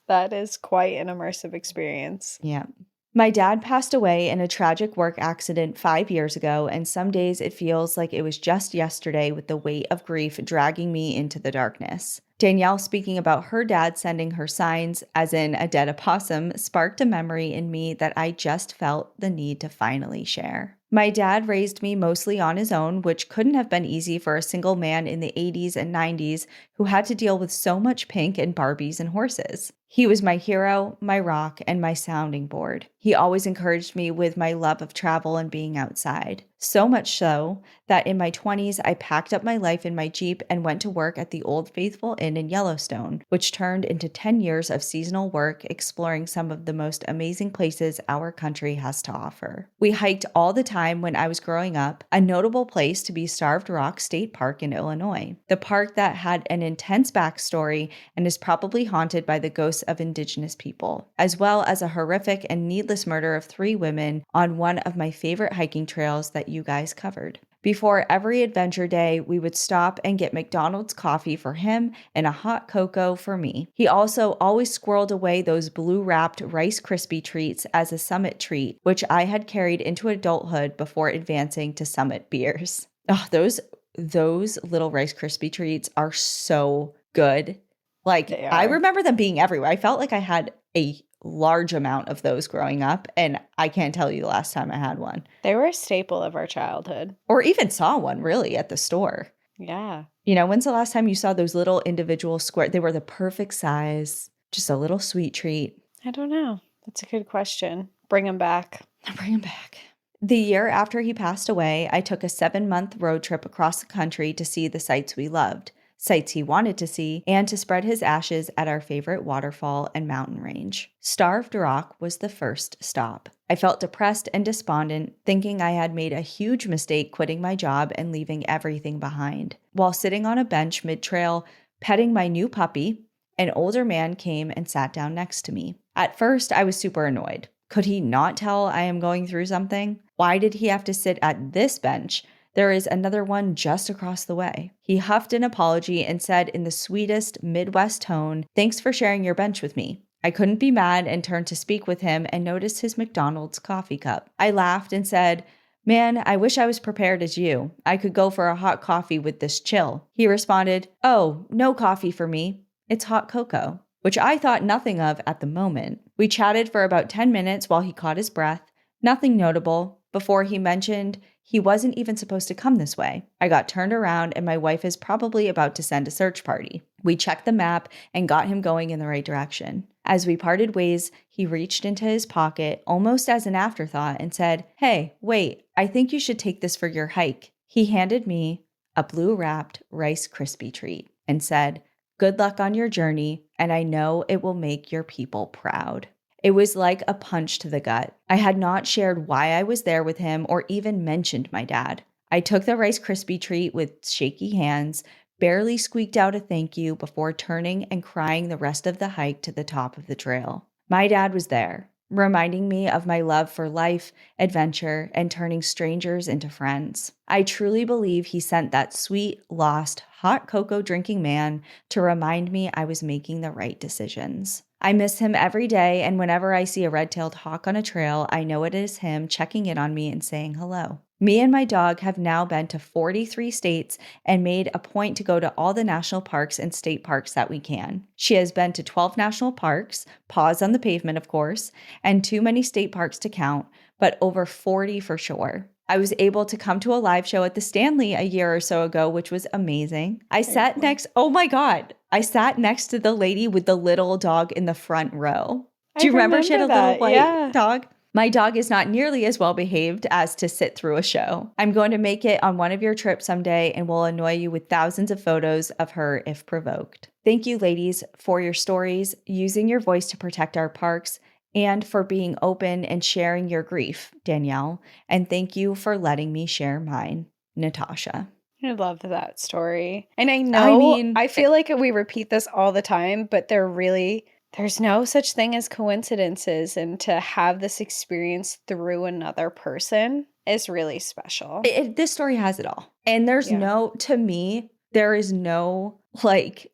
That is quite an immersive experience. Yeah. My dad passed away in a tragic work accident 5 years ago, and some days it feels like it was just yesterday with the weight of grief dragging me into the darkness. Danielle speaking about her dad sending her signs, as in a dead opossum, sparked a memory in me that I just felt the need to finally share. My dad raised me mostly on his own, which couldn't have been easy for a single man in the 80s and 90s who had to deal with so much pink and Barbies and horses. He was my hero, my rock, and my sounding board. He always encouraged me with my love of travel and being outside. So much so that in my 20s, I packed up my life in my Jeep and went to work at the Old Faithful Inn in Yellowstone, which turned into 10 years of seasonal work exploring some of the most amazing places our country has to offer. We hiked all the time when I was growing up. A notable place to be Starved Rock State Park in Illinois, the park that had an intense backstory and is probably haunted by the ghosts of Indigenous people, as well as a horrific and needless murder of 3 women on one of my favorite hiking trails that you guys covered. Before every adventure day, we would stop and get McDonald's coffee for him and a hot cocoa for me. He also always squirreled away those blue-wrapped Rice Krispie treats as a Summit treat, which I had carried into adulthood before advancing to Summit beers. Oh, those little Rice Krispie treats are so good. Like, I remember them being everywhere. I felt like I had a large amount of those growing up, and I can't tell you the last time I had one. They were a staple of our childhood. Or even saw one, really, at the store. Yeah. You know, when's the last time you saw those little individual square? They were the perfect size, just a little sweet treat. I don't know. That's a good question. Bring them back. Bring them back. The year after he passed away, I took a 7-month road trip across the country to see the sights we loved, sights he wanted to see, and to spread his ashes at our favorite waterfall and mountain range. Starved Rock was the first stop. I felt depressed and despondent, thinking I had made a huge mistake quitting my job and leaving everything behind. While sitting on a bench mid-trail, petting my new puppy, an older man came and sat down next to me. At first, I was super annoyed. Could he not tell I am going through something? Why did he have to sit at this bench? There is another one just across the way. He huffed an apology and said in the sweetest Midwest tone, "Thanks for sharing your bench with me." I couldn't be mad and turned to speak with him and noticed his McDonald's coffee cup. I laughed and said, "Man, I wish I was prepared as you. I could go for a hot coffee with this chill." He responded, "Oh, no coffee for me. It's hot cocoa," which I thought nothing of at the moment. We chatted for about 10 minutes while he caught his breath. Nothing notable, before he mentioned he wasn't even supposed to come this way. I got turned around and my wife is probably about to send a search party. We checked the map and got him going in the right direction. As we parted ways, he reached into his pocket almost as an afterthought and said, "Hey, wait, I think you should take this for your hike." He handed me a blue-wrapped Rice Krispie treat and said, "Good luck on your journey, and I know it will make your people proud." It was like a punch to the gut. I had not shared why I was there with him or even mentioned my dad. I took the Rice Krispie treat with shaky hands, barely squeaked out a thank you before turning and crying the rest of the hike to the top of the trail. My dad was there, reminding me of my love for life, adventure, and turning strangers into friends. I truly believe he sent that sweet, lost, hot cocoa drinking man to remind me I was making the right decisions. I miss him every day, and whenever I see a red-tailed hawk on a trail, I know it is him checking in on me and saying hello. Me and my dog have now been to 43 states and made a point to go to all the national parks and state parks that we can. She has been to 12 national parks, paws on the pavement, of course, and too many state parks to count, but over 40 for sure. I was able to come to a live show at the Stanley a year or so ago, which was amazing. I sat next to the lady with the little dog in the front row. Do you remember she had a little white dog? My dog is not nearly as well behaved as to sit through a show. I'm going to make it on one of your trips someday and will annoy you with thousands of photos of her if provoked. Thank you, ladies, for your stories, using your voice to protect our parks, and for being open and sharing your grief, Danielle. And thank you for letting me share mine, Natasha. I love that story. And I know, I feel like we repeat this all the time, but there's no such thing as coincidences. And to have this experience through another person is really special. This story has it all. And there's to me, there is no, like,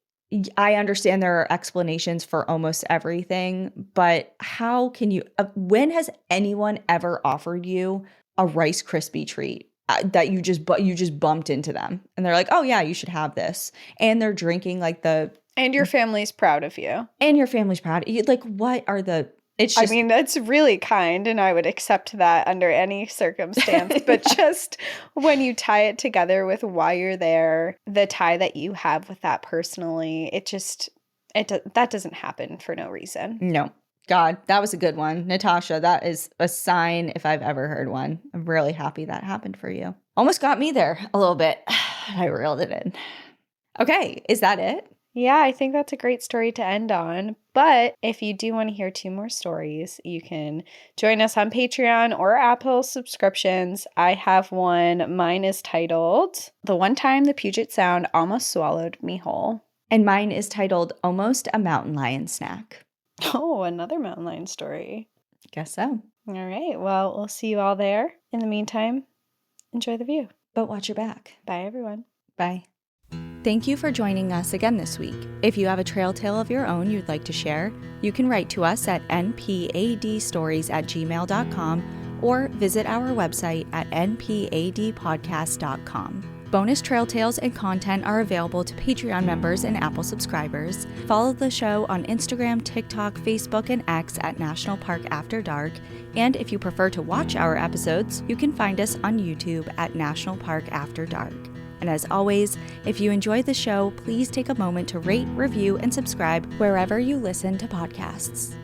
I understand there are explanations for almost everything, but how can you, when has anyone ever offered you a Rice Krispie treat that you just bumped into them and they're like, oh yeah, you should have this. And they're drinking like and your family's proud of you. And your family's proud of you. Like, what are the, it's just, I mean, that's really kind and I would accept that under any circumstance. But just when you tie it together with why you're there, the tie that you have with that personally, that doesn't happen for no reason. No. God, that was a good one. Natasha, that is a sign if I've ever heard one. I'm really happy that happened for you. Almost got me there a little bit. I reeled it in. Okay, is that it? Yeah, I think that's a great story to end on. But if you do want to hear 2 more stories, you can join us on Patreon or Apple subscriptions. I have one. Mine is titled, The One Time the Puget Sound Almost Swallowed Me Whole. And mine is titled, Almost a Mountain Lion Snack. Oh, another mountain lion story. Guess so. All right. Well, we'll see you all there. In the meantime, enjoy the view. But watch your back. Bye, everyone. Bye. Thank you for joining us again this week. If you have a trail tale of your own you'd like to share, you can write to us at npadstories@gmail.com or visit our website at npadpodcast.com. Bonus trail tales and content are available to Patreon members and Apple subscribers. Follow the show on Instagram, TikTok, Facebook, and X at National Park After Dark. And if you prefer to watch our episodes, you can find us on YouTube at National Park After Dark. And as always, if you enjoyed the show, please take a moment to rate, review, and subscribe wherever you listen to podcasts.